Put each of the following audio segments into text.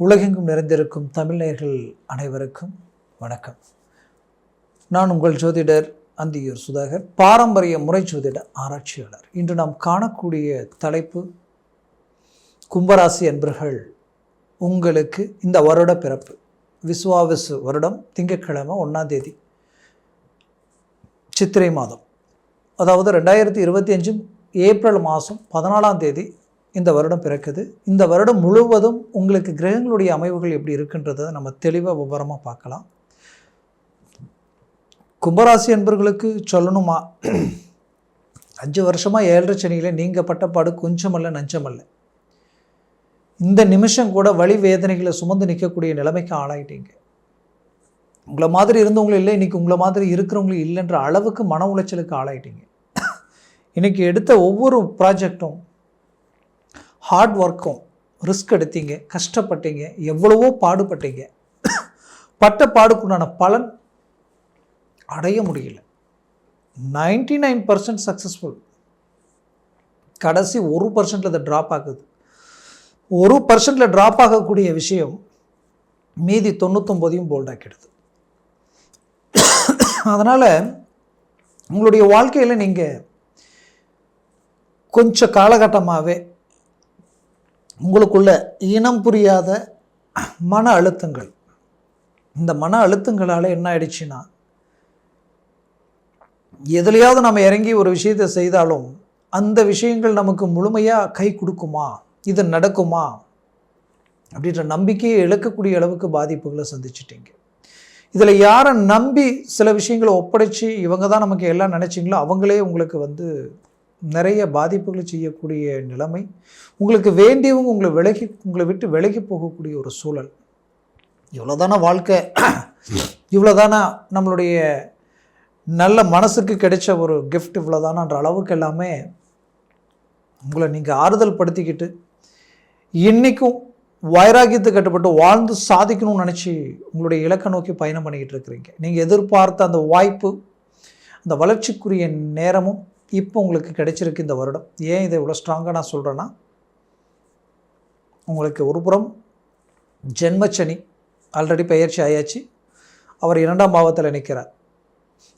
உலகெங்கும் நிறைந்திருக்கும் தமிழ் நேயர்கள் அனைவருக்கும் வணக்கம். நான் உங்கள் ஜோதிடர் அந்தியூர் சுதாகர், பாரம்பரிய முறை ஜோதிட ஆராய்ச்சியாளர். இன்று நாம் காணக்கூடிய தலைப்பு, கும்பராசி அன்பர்கள் உங்களுக்கு இந்த வருட பிறப்பு விசுவாவசு வருடம் திங்கட்கிழமை 1ஆம் தேதி சித்திரை மாதம், அதாவது 2025 ஏப்ரல் மாதம் 14ஆம் தேதி இந்த வருடம் பிறக்குது. இந்த வருடம் முழுவதும் உங்களுக்கு கிரகங்களுடைய அமைவுகள் எப்படி இருக்குன்றதை நம்ம தெளிவாக விவரமாக பார்க்கலாம். கும்பராசி அன்பர்களுக்கு சொல்லணுமா, 5 வருஷமாக 7.5 சனியில் நீங்கள் பட்டப்பாடு கொஞ்சமல்ல நஞ்சமல்ல. இந்த நிமிஷம் கூட வலி வேதனைகளை சுமந்து நிற்கக்கூடிய நிலைமைக்கு ஆளாயிட்டீங்க. உங்களை மாதிரி இருந்தவங்களும் இல்லை, இன்றைக்கி உங்களை மாதிரி இருக்கிறவங்களும் இல்லைன்ற அளவுக்கு மன உளைச்சலுக்கு ஆளாயிட்டீங்க. இன்றைக்கி எடுத்த ஒவ்வொரு ப்ராஜெக்டும் ஹார்ட் ஒர்க்கும், ரிஸ்க் எடுத்தீங்க, கஷ்டப்பட்டீங்க, எவ்வளவோ பாடுபட்டீங்க. பட்ட பாடுக்குண்டான பலன் அடைய முடியல. 99% சக்ஸஸ்ஃபுல். கடைசி 1% அது ட்ராப் ஆகுது. 1% ட்ராப் ஆகக்கூடிய விஷயம் மீதி 99 போல்டாக்கிடுது. அதனால் உங்களுடைய வாழ்க்கையில் நீங்கள் கொஞ்சம் காலகட்டமாகவே உங்களுக்குள்ள இனம் புரியாத மன அழுத்தங்கள், இந்த மன அழுத்தங்களால் என்ன ஆயிடுச்சுன்னா, எதுலையாவது நம்ம இறங்கி ஒரு விஷயத்தை செய்தாலும் அந்த விஷயங்கள் நமக்கு முழுமையாக கை கொடுக்குமா, இது நடக்குமா அப்படின்ற நம்பிக்கையை இழக்கக்கூடிய அளவுக்கு பாதிப்புகளை சந்திச்சிட்டிங்க. இதில் யாரை நம்பி சில விஷயங்களை ஒப்படைச்சி இவங்க தான் நமக்கு எல்லாம் நினச்சிங்களோ அவங்களே உங்களுக்கு நிறைய பாதிப்புகளை செய்யக்கூடிய நிலைமை, உங்களுக்கு வேண்டியவங்க உங்களை விட்டு விலகி போகக்கூடிய ஒரு சூழல். இவ்வளோதான வாழ்க்கை, இவ்வளோதானா நம்மளுடைய நல்ல மனசுக்கு கிடைச்ச ஒரு கிஃப்ட், இவ்வளோதானன்ற அளவுக்கு எல்லாமே உங்களை நீங்கள் ஆறுதல் படுத்திக்கிட்டு இன்றைக்கும் வைராகியத்துக்கு கட்டுப்பட்டு வாழ்ந்து சாதிக்கணும்னு நினச்சி உங்களுடைய இலக்கை நோக்கி பயணம் பண்ணிக்கிட்டு இருக்கிறீங்க. நீங்கள் எதிர்பார்த்த அந்த வாய்ப்பு, அந்த வளர்ச்சிக்குரிய நேரமும் இப்போ உங்களுக்கு கிடைச்சிருக்கு இந்த வருடம். ஏன் இதை இவ்வளோ ஸ்ட்ராங்காக நான் சொல்கிறேன்னா, உங்களுக்கு ஒரு புறம் ஜென்மச்சனி ஆல்ரெடி பயிற்சி ஆயாச்சு, அவர் 2ஆம் பாவத்தில் நிற்கிறார்.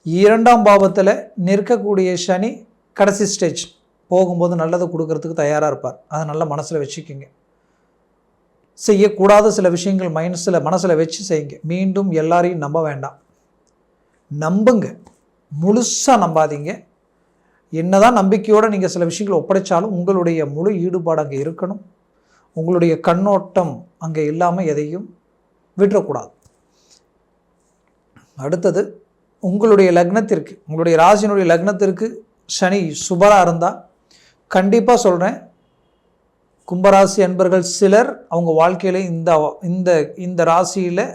2ஆம் பாவத்தில் நிற்கக்கூடிய சனி கடைசி ஸ்டேஜ் போகும்போது நல்லதை கொடுக்கறதுக்கு தயாராக இருப்பார். அதை நல்லா மனசில் வச்சுக்கிங்க. செய்யக்கூடாத சில விஷயங்கள் மனசில் வச்சு செய்யுங்க. மீண்டும் எல்லாரையும் நம்ப வேண்டாம், நம்புங்க, முழுசாக நம்பாதீங்க. என்னதான் நம்பிக்கையோடு நீங்கள் சில விஷயங்களை ஒப்படைச்சாலும் உங்களுடைய முழு ஈடுபாடு அங்கே இருக்கணும். உங்களுடைய கண்ணோட்டம் அங்கே இல்லாமல் எதையும் விட்டுறக்கூடாது. அடுத்தது, உங்களுடைய லக்னத்திற்கு, உங்களுடைய ராசியினுடைய லக்னத்திற்கு சனி சுபராக இருந்தால் கண்டிப்பாக சொல்கிறேன், கும்பராசி அன்பர்கள் சிலர் அவங்க வாழ்க்கையில் இந்த ராசியில்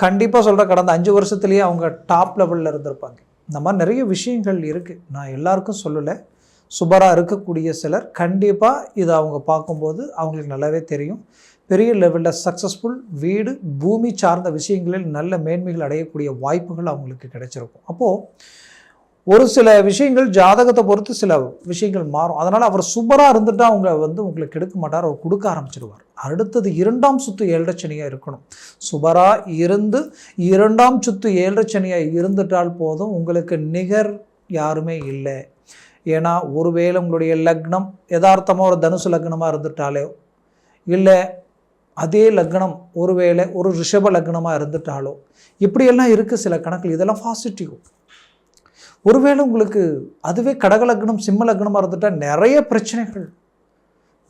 கண்டிப்பாக சொல்கிற கடந்த 5 வருஷத்துலேயே அவங்க டாப் லெவலில் இருந்திருப்பாங்க. இந்த மாதிரி நிறைய விஷயங்கள் இருக்குது, நான் எல்லாருக்கும் சொல்லலை. சுபராக இருக்கக்கூடிய சிலர் கண்டிப்பாக இதை அவங்க பார்க்கும்போது அவங்களுக்கு நல்லாவே தெரியும். பெரிய லெவலில் சக்ஸஸ்ஃபுல், வீடு பூமி சார்ந்த விஷயங்களில் நல்ல மேன்மைகள் அடையக்கூடிய வாய்ப்புகள் அவங்களுக்கு கிடைச்சிருக்கும். அப்போது ஒரு சில விஷயங்கள் ஜாதகத்தை பொறுத்து சில விஷயங்கள் மாறும். அதனால் அவர் சுபராக இருந்துட்டு அவங்க உங்களுக்கு எடுக்க மாட்டார், அவர் கொடுக்க ஆரம்பிச்சிடுவார். அடுத்தது 2ஆம் சுத்து 7.5 சனியாக இருக்கணும். சுபராக இருந்து 2ஆம் சுத்து 7.5 சனியாக இருந்துட்டால் போதும், உங்களுக்கு நிகர் யாருமே இல்லை. ஏன்னா ஒருவேளை உங்களுடைய லக்னம் யதார்த்தமாக ஒரு தனுசு லக்னமாக இருந்துட்டாலோ, இல்லை அதே லக்னம் ஒருவேளை ஒரு ரிஷப லக்னமாக இருந்துட்டாலோ, இப்படியெல்லாம் இருக்குது சில கணக்கில். இதெல்லாம் பாசிட்டிவ். ஒருவேளை உங்களுக்கு அதுவே கடக லக்னம் சிம்ம லக்னமாக இருந்துட்டால் நிறைய பிரச்சனைகள்,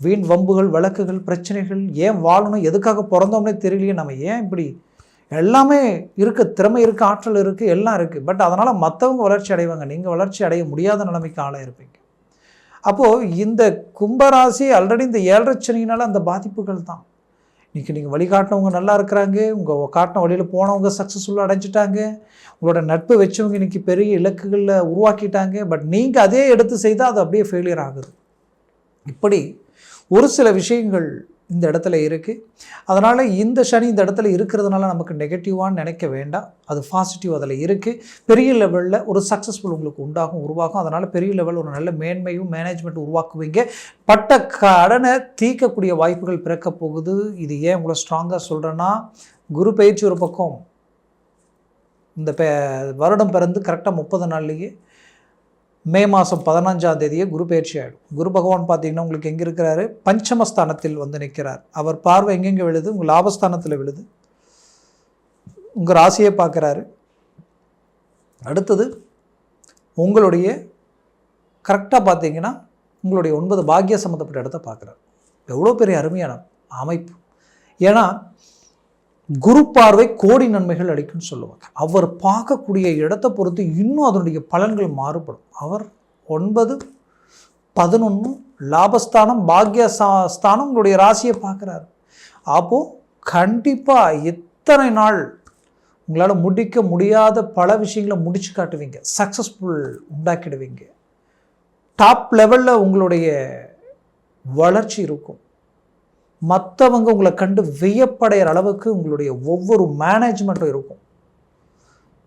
வீண் வம்புகள், வழக்குகள், பிரச்சனைகள். ஏன் வாழணும், எதுக்காக பிறந்தோம்னே தெரியலையே, நம்ம ஏன் இப்படி, எல்லாமே இருக்குது, திறமை இருக்குது, ஆற்றல் இருக்குது, எல்லாம் இருக்குது. பட் அதனால் மற்றவங்க வளர்ச்சி அடைவாங்க, நீங்கள் வளர்ச்சி அடைய முடியாத நிலைமைக்கு ஆளாக இருப்பீங்க. அப்போது இந்த கும்பராசி ஆல்ரெடி இந்த 7.5 சனியினால் அந்த பாதிப்புகள் தான். இன்றைக்கி நீங்கள் வழிகாட்டினவங்க நல்லா இருக்கிறாங்க, உங்கள் காட்டின வழியில் போனவங்க சக்ஸஸ்ஃபுல்லாக அடைஞ்சிட்டாங்க, உங்களோட நட்பு வச்சவங்க இன்றைக்கி பெரிய இலக்குகளில் உருவாக்கிட்டாங்க. பட் நீங்கள் அதே எடுத்து செய்தால் அது அப்படியே ஃபெயிலியர் ஆகுது. இப்படி ஒரு சில விஷயங்கள் இந்த இடத்துல இருக்குது. அதனால் இந்த சனி இந்த இடத்துல இருக்கிறதுனால நமக்கு நெகட்டிவான்னு நினைக்க வேண்டாம். அது பாசிட்டிவ் அதில் இருக்குது. பெரிய லெவலில் ஒரு சக்ஸஸ்ஃபுல் உங்களுக்கு உருவாகும். அதனால் பெரிய லெவலில் ஒரு நல்ல மேன்மையும் மேனேஜ்மெண்ட் உருவாக்குவீங்க. பட்ட கடனை தீர்க்கக்கூடிய வாய்ப்புகள் பிறக்க போகுது. இது ஏன் உங்களை ஸ்ட்ராங்காக சொல்கிறேன்னா, குரு பயிற்சி ஒரு பக்கம், இந்த வருடம் பிறந்து கரெக்டாக 30 நாள்லேயே மே மாதம் 15ஆம் தேதியே குரு பயிற்சி ஆகிடும். குரு பகவான் பார்த்தீங்கன்னா உங்களுக்கு எங்கே இருக்கிறாரு? பஞ்சமஸ்தானத்தில் வந்து நிற்கிறார். அவர் பார்வை எங்கெங்கே விழுது? உங்கள் லாபஸ்தானத்தில் விழுது. உங்கள் ராசியை பார்க்குறாரு. அடுத்தது உங்களுடைய கரெக்டாக பார்த்தீங்கன்னா உங்களுடைய 9 பாக்கிய சம்மந்தப்பட்ட இடத்த பார்க்குறாரு. எவ்வளோ பெரிய அருமையான அமைப்பு! ஏன்னா குரு பார்வை கோடி நன்மைகள் அளிக்கும்னு சொல்லுவாங்க. அவர் பார்க்கக்கூடிய இடத்தை பொறுத்து இன்னும் அதனுடைய பலன்கள் மாறுபடும். அவர் 9, 11 லாபஸ்தானம், பாக்ய ஸ்தானம் உங்களுடைய ராசியை பார்க்குறாரு. அப்போது கண்டிப்பாக எத்தனை நாள் உங்களால் முடிக்க முடியாத பல விஷயங்களை முடிச்சு காட்டுவீங்க. சக்ஸஸ்ஃபுல் உண்டாக்கிடுவீங்க. டாப் லெவலில் உங்களுடைய வளர்ச்சி இருக்கும். மற்றவங்க உங்களை கண்டு வியப்படைகிற அளவுக்கு உங்களுடைய ஒவ்வொரு மேனேஜ்மெண்ட்டும் இருக்கும்.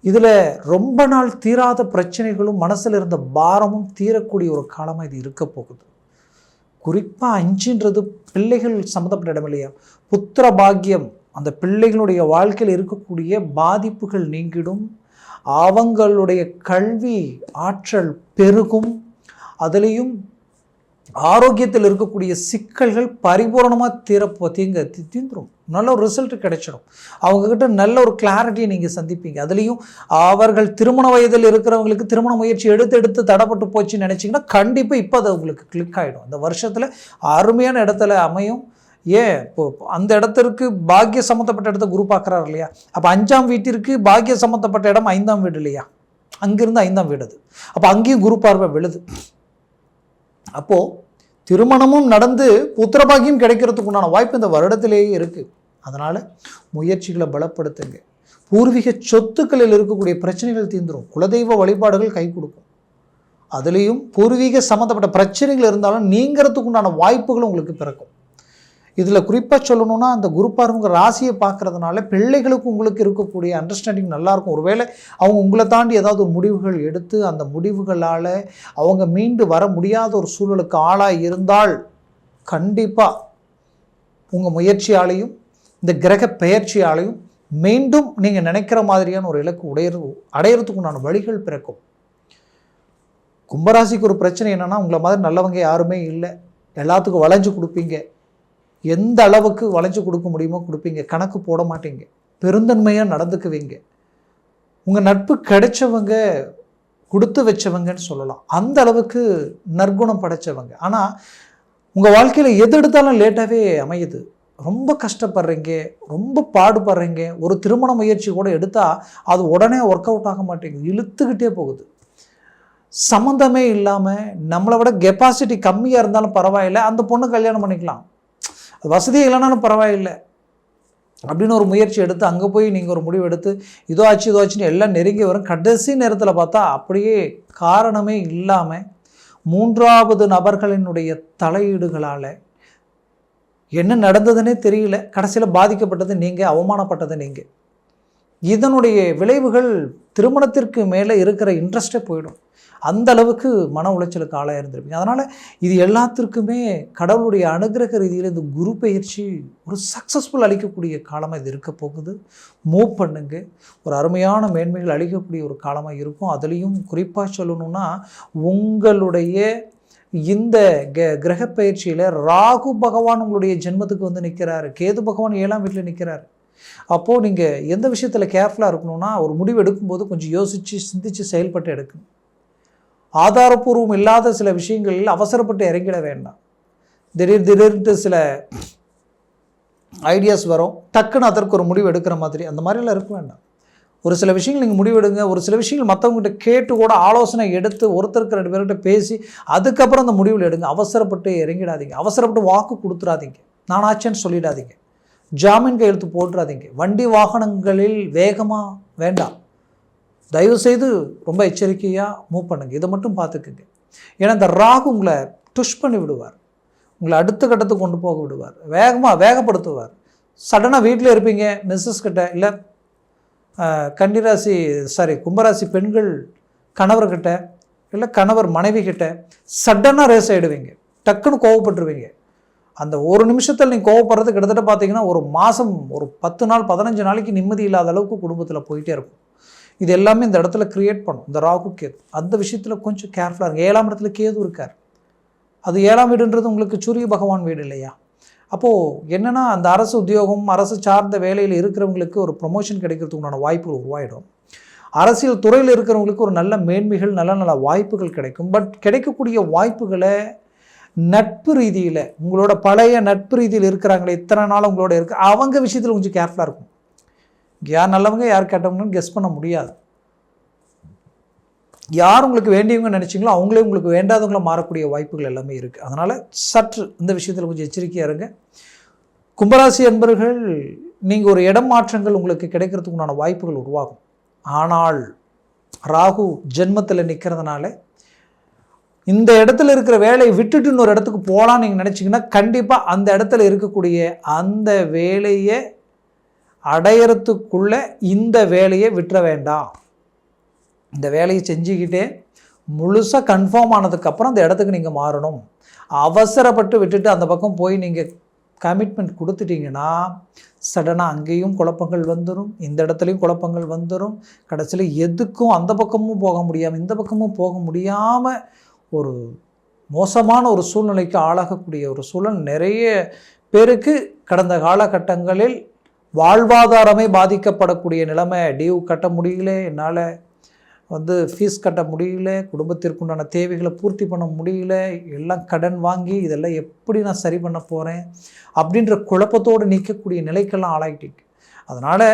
இதில் ரொம்ப நாள் தீராத பிரச்சனைகளும் மனசில் இருந்த பாரமும் தீரக்கூடிய ஒரு காலமாக இது இருக்க போகுது. குறிப்பாக 5ன்றது பிள்ளைகள் சம்மந்தப்பட்ட இடம் இல்லையா? புத்திர பாக்கியம், அந்த பிள்ளைகளுடைய வாழ்க்கையில் இருக்கக்கூடிய பாதிப்புகள் நீங்கிடும். அவங்களுடைய கல்வி ஆற்றல் பெருகும். அதுலேயும் ஆரோக்கியத்தில் இருக்கக்கூடிய சிக்கல்கள் பரிபூர்ணமாக தீந்துடும். நல்ல ஒரு ரிசல்ட் கிடைச்சிடும். அவங்கக்கிட்ட நல்ல ஒரு கிளாரிட்டியை நீங்கள் சந்திப்பீங்க. அதுலேயும் அவர்கள் திருமண வயதில் இருக்கிறவங்களுக்கு திருமண முயற்சி எடுத்து தடைப்பட்டு போச்சுன்னு நினச்சிங்கன்னா கண்டிப்பாக இப்போ அது உங்களுக்கு கிளிக் ஆகிடும். அந்த வருஷத்தில் அருமையான இடத்துல அமையும். ஏன் இப்போ அந்த இடத்திற்கு பாக்கிய சம்மந்தப்பட்ட இடத்த குரு பார்க்குறாரு இல்லையா? அப்போ 5ஆம் வீட்டிற்கு பாக்கிய சம்மந்தப்பட்ட இடம் 5ஆம் வீடு இல்லையா? அங்கிருந்து 5ஆம் வீடு அது. அப்போ அங்கேயும் குரு பார்வை விழுது. அப்போது திருமணமும் நடந்து புத்திரபாகியம் கிடைக்கிறதுக்கு உண்டான வாய்ப்பு இந்த வருடத்திலேயே இருக்குது. அதனால் முயற்சிகளை பலப்படுத்துங்க. பூர்வீக சொத்துக்களில் இருக்கக்கூடிய பிரச்சனைகள் தீர்ந்துடும். குலதெய்வ வழிபாடுகள் கை கொடுக்கும். அதுலேயும் பூர்வீக சம்மந்தப்பட்ட பிரச்சனைகள் இருந்தாலும் நீங்கிறதுக்கு உண்டான வாய்ப்புகளும் உங்களுக்கு பிறக்கும். இதில் குறிப்பாக சொல்லணும்னா, அந்த குரு பார்வை ராசியை பார்க்குறதுனால பிள்ளைகளுக்கு உங்களுக்கு இருக்கக்கூடிய அண்டர்ஸ்டாண்டிங் நல்லாயிருக்கும். ஒருவேளை அவங்க உங்களை தாண்டி ஏதாவது ஒரு முடிவுகள் எடுத்து அந்த முடிவுகளால் அவங்க மீண்டு வர முடியாத ஒரு சூழலுக்கு ஆளாக இருந்தால் கண்டிப்பாக உங்கள் முயற்சியாலையும் இந்த கிரக பெயர்ச்சியாலையும் மீண்டும் நீங்கள் நினைக்கிற மாதிரியான ஒரு இலக்கு அடையிறதுக்கு உண்டான வழிகள் பிறக்கும். கும்பராசிக்கு ஒரு பிரச்சனை என்னென்னா, உங்களை மாதிரி நல்லவங்க யாருமே இல்லை. எல்லாத்துக்கும் வளைஞ்சு கொடுப்பீங்க. எந்த அளவுக்கு வளைஞ்சு கொடுக்க முடியுமோ கொடுப்பீங்க. கணக்கு போட மாட்டீங்க. பெருந்தன்மையாக நடந்துக்குவீங்க. உங்கள் நட்பு கிடைச்சவங்க கொடுத்து வச்சவங்கன்னு சொல்லலாம். அந்த அளவுக்கு நற்குணம் படைச்சவங்க. ஆனால் உங்கள் வாழ்க்கையில் எது எடுத்தாலும் லேட்டாகவே அமையுது. ரொம்ப கஷ்டப்படுறீங்க, ரொம்ப பாடுபடுறீங்க. ஒரு திருமண முயற்சி கூட எடுத்தால் அது உடனே ஒர்க் அவுட் ஆக மாட்டேங்குது. இழுத்துக்கிட்டே போகுது. சம்மந்தமே இல்லாமல் நம்மளை விட கெப்பாசிட்டி கம்மியாக இருந்தாலும் பரவாயில்லை, அந்த பொண்ணு கல்யாணம் பண்ணிக்கலாம், வசதி இல்லைனாலும் பரவாயில்லை அப்படின்னு ஒரு முயற்சி எடுத்து அங்கே போய் நீங்கள் ஒரு முடிவு எடுத்து இதோ ஆச்சுன்னு எல்லாம் நெருங்கி வரும். கடைசி நேரத்தில் பார்த்தா அப்படியே காரணமே இல்லாமல் 3வது நபர்களினுடைய தலையீடுகளால் என்ன நடந்ததுன்னே தெரியல. கடைசியில் பாதிக்கப்பட்டது நீங்கள், அவமானப்பட்டது நீங்கள். இதனுடைய விளைவுகள் திருமணத்திற்கு மேலே இருக்கிற இன்ட்ரெஸ்டே போயிடும். அந்த அளவுக்கு மன உளைச்சலுக்கு ஆளாக இருந்திருப்பீங்க. அதனால் இது எல்லாத்திற்குமே கடவுளுடைய அனுகிரக ரீதியில் இந்த குரு பயிற்சி ஒரு சக்ஸஸ்ஃபுல் அளிக்கக்கூடிய காலமாக இது இருக்க போகுது. மூவ் பண்ணுங்க. ஒரு அருமையான மேன்மைகள் அளிக்கக்கூடிய ஒரு காலமாக இருக்கும். அதுலேயும் குறிப்பாக சொல்லணும்னா, உங்களுடைய இந்த கிரக பயிற்சியில் ராகு பகவான் உங்களுடைய ஜென்மத்துக்கு வந்து நிற்கிறாரு. கேது பகவான் 7ஆம் வீட்டில் நிற்கிறாரு. அப்போது நீங்கள் எந்த விஷயத்தில் கேர்ஃபுல்லாக இருக்கணும்னா, ஒரு முடிவு எடுக்கும்போது கொஞ்சம் யோசித்து சிந்தித்து செயல்பட்டு எடுக்கணும். ஆதாரப்பூர்வம் இல்லாத சில விஷயங்களில் அவசரப்பட்டு இறங்கிட வேண்டாம். திடீர்னு சில ஐடியாஸ் வரும், டக்குன்னு அதற்கு ஒரு முடிவு எடுக்கிற மாதிரி அந்த மாதிரிலாம் இருக்க வேண்டாம். ஒரு சில விஷயங்கள் நீங்கள் முடிவெடுங்க. ஒரு சில விஷயங்கள் மற்றவங்ககிட்ட கேட்டு கூட ஆலோசனை எடுத்து ஒருத்தருக்கு 2 பேர்கிட்ட பேசி அதுக்கப்புறம் அந்த முடிவில் எடுங்க. அவசரப்பட்டு இறங்கிடாதீங்க. அவசரப்பட்டு வாக்கு கொடுத்துடாதீங்க. நானாச்சேன்னு சொல்லிடாதீங்க. ஜாமீன் கையெழுத்து போட்டுறாதீங்க. வண்டி வாகனங்களில் வேகமாக வேண்டாம். தயவுசெய்து ரொம்ப எச்சரிக்கையாக மூவ் பண்ணுங்கள். இதை மட்டும் பார்த்துக்குங்க. ஏன்னா இந்த ராகு உங்களை டுஷ் பண்ணி விடுவார். உங்களை அடுத்த கட்டத்துக்கு கொண்டு போக விடுவார், வேகப்படுத்துவார். சடனாக வீட்டில் இருப்பீங்க, மிஸ்ஸஸ் கிட்ட இல்லை கும்பராசி பெண்கள் கணவர்கிட்ட இல்லை கணவர் மனைவி கிட்ட சடனாக ரேஸ் ஆகிடுவீங்க, டக்குன்னு கோவப்பட்டுருவீங்க. அந்த ஒரு நிமிஷத்தில் நீங்கள் கோவப்படுறது கிட்டத்தட்ட பார்த்தீங்கன்னா ஒரு மாதம், ஒரு 10 நாள் 15 நாளைக்கு நிம்மதி இல்லாத அளவுக்கு குடும்பத்தில் போயிட்டே இருக்கும். இது எல்லாமே இந்த இடத்துல கிரியேட் பண்ணும் இந்த ராகு கேது. அந்த விஷயத்தில் கொஞ்சம் கேர்ஃபுல்லாக இருங்க. 7ஆம் இடத்துல கேது இருக்கார். அது 7ஆம் வீடுன்றது உங்களுக்கு சூரிய பகவான் வீடு இல்லையா? அப்போது என்னென்னா அந்த அரசு உத்தியோகம், அரசு சார்ந்த வேலையில் இருக்கிறவங்களுக்கு ஒரு ப்ரொமோஷன் கிடைக்கிறதுக்கு உண்டான வாய்ப்புகள் உருவாயிடும். அரசியல் துறையில் இருக்கிறவங்களுக்கு ஒரு நல்ல மேன்மைகள், நல்ல நல்ல வாய்ப்புகள் கிடைக்கும். பட் கிடைக்கக்கூடிய வாய்ப்புகளை நட்பு ரீதியில், உங்களோட பழைய நட்பு ரீதியில் இருக்கிறாங்களே, இத்தனை நாள் உங்களோட அவங்க விஷயத்தில் கொஞ்சம் கேர்ஃபுல்லாக இருக்கும். யார் நல்லவங்க யார் கேட்டவங்கன்னு கெஸ் பண்ண முடியாது. யார் உங்களுக்கு வேண்டியவங்க நினச்சிங்களோ அவங்களே உங்களுக்கு வேண்டாதவங்கள மாறக்கூடிய வாய்ப்புகள் எல்லாமே இருக்குது. அதனால் சற்று இந்த விஷயத்தில் கொஞ்சம் எச்சரிக்கையாக இருங்க. கும்பராசி அன்பர்கள், நீங்கள் ஒரு இடம் மாற்றங்கள் உங்களுக்கு கிடைக்கிறதுக்கு உண்டான வாய்ப்புகள் உருவாகும். ஆனால் ராகு ஜென்மத்தில் நிற்கிறதுனால இந்த இடத்துல இருக்கிற வேலையை விட்டுட்டு இன்னொரு இடத்துக்கு போகலான்னு நீங்கள் நினச்சிங்கன்னா கண்டிப்பாக அந்த இடத்துல இருக்கக்கூடிய அந்த வேலையை அடையிறதுக்குள்ளே இந்த வேலையை விட்டுற வேண்டாம். இந்த வேலையை செஞ்சுக்கிட்டே முழுசாக கன்ஃபார்ம் ஆனதுக்கப்புறம் அந்த இடத்துக்கு நீங்கள் மாறணும். அவசரப்பட்டு விட்டுட்டு அந்த பக்கம் போய் நீங்கள் கமிட்மெண்ட் கொடுத்துட்டிங்கன்னா சடனாக அங்கேயும் குழப்பங்கள் வந்துடும், இந்த இடத்துலையும் குழப்பங்கள் வந்துடும். கடைசியில் எதுக்கும் அந்த பக்கமும் போக முடியாமல் இந்த பக்கமும் போக முடியாமல் ஒரு மோசமான ஒரு சூழ்நிலைக்கு ஆளாகக்கூடிய ஒரு சூழல் நிறைய பேருக்கு கடந்த காலகட்டங்களில் வாழ்வாதாரமே பாதிக்கப்படக்கூடிய நிலைமை. டியூ கட்ட முடியல, என்னால் ஃபீஸ் கட்ட முடியல, குடும்பத்திற்குண்டான தேவைகளை பூர்த்தி பண்ண முடியல, எல்லாம் கடன் வாங்கி இதெல்லாம் எப்படி நான் சரி பண்ண போகிறேன் அப்படின்ற குழப்பத்தோடு நிற்கக்கூடிய நிலைக்கெல்லாம் ஆளாகிட்டீங்க. அதனால்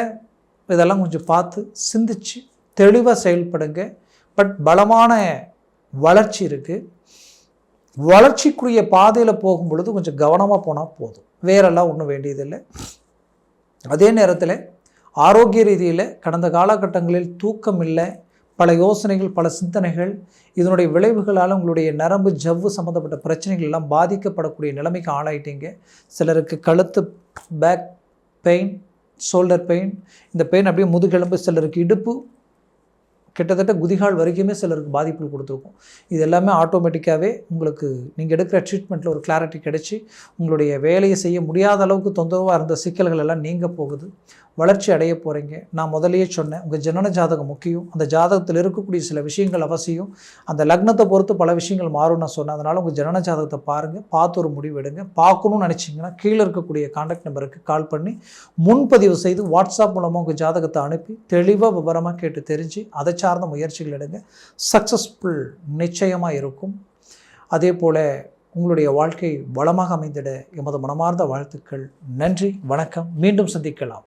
இதெல்லாம் கொஞ்சம் பார்த்து சிந்திச்சு தெளிவாக செயல்படுங்க. பட் பலமான வளர்ச்சி இருக்குது. வளர்ச்சிக்குரிய பாதையில் போகும் பொழுது கொஞ்சம் கவனமாக போனால் போதும், வேறெல்லாம் ஒன்றும் வேண்டியதில்லை. அதே நேரத்தில் ஆரோக்கிய ரீதியில் கடந்த காலகட்டங்களில் தூக்கம் இல்லை, பல யோசனைகள், பல சிந்தனைகள், இதனுடைய விளைவுகளால் உங்களுடைய நரம்பு ஜவ்வு சம்மந்தப்பட்ட பிரச்சனைகள் எல்லாம் பாதிக்கப்படக்கூடிய நிலைமைக்கு ஆளாயிட்டீங்க. சிலருக்கு கழுத்து பேக் பெயின், ஷோல்டர் பெயின், இந்த பெயின் அப்படியே முதுகெலும்பு, சிலருக்கு இடுப்பு, கிட்டத்தட்ட குதிகால் வரைக்குமே சிலருக்கு பாதிப்புகள் கொடுத்துருக்கும். இது எல்லாமே ஆட்டோமேட்டிக்காகவே உங்களுக்கு நீங்கள் எடுக்கிற ட்ரீட்மெண்ட்டில் ஒரு கிளாரிட்டி கிடைச்சி உங்களுடைய வேலையை செய்ய முடியாத அளவுக்கு தொந்தரவாக இருந்த சிக்கல்கள் எல்லாம் நீங்கள் போகுது, வளர்ச்சி அடைய போகிறீங்க. நான் முதலையே சொன்னேன், உங்கள் ஜனன ஜாதகம் முக்கியம். அந்த ஜாதகத்தில் இருக்கக்கூடிய சில விஷயங்கள் அவசியம். அந்த லக்னத்தை பொறுத்து பல விஷயங்கள் மாறும் நான் சொன்னேன். அதனால் உங்கள் ஜனன ஜாதகத்தை பாருங்கள், பார்த்து ஒரு முடிவு எடுங்க. பார்க்கணும்னு நினச்சிங்கன்னா கீழே இருக்கக்கூடிய கான்டாக்ட் நம்பருக்கு கால் பண்ணி முன்பதிவு செய்து வாட்ஸ்அப் மூலமாக உங்கள் ஜாதகத்தை அனுப்பி தெளிவாக விவரமாக கேட்டு தெரிஞ்சு அதை சார்ந்த முயற்சிகள் எடுங்க. சக்ஸஸ்ஃபுல் நிச்சயமாக இருக்கும். அதே போல் உங்களுடைய வாழ்க்கை வளமாக அமைந்திட எமது மனமார்ந்த வாழ்த்துக்கள். நன்றி, வணக்கம். மீண்டும் சந்திக்கலாம்.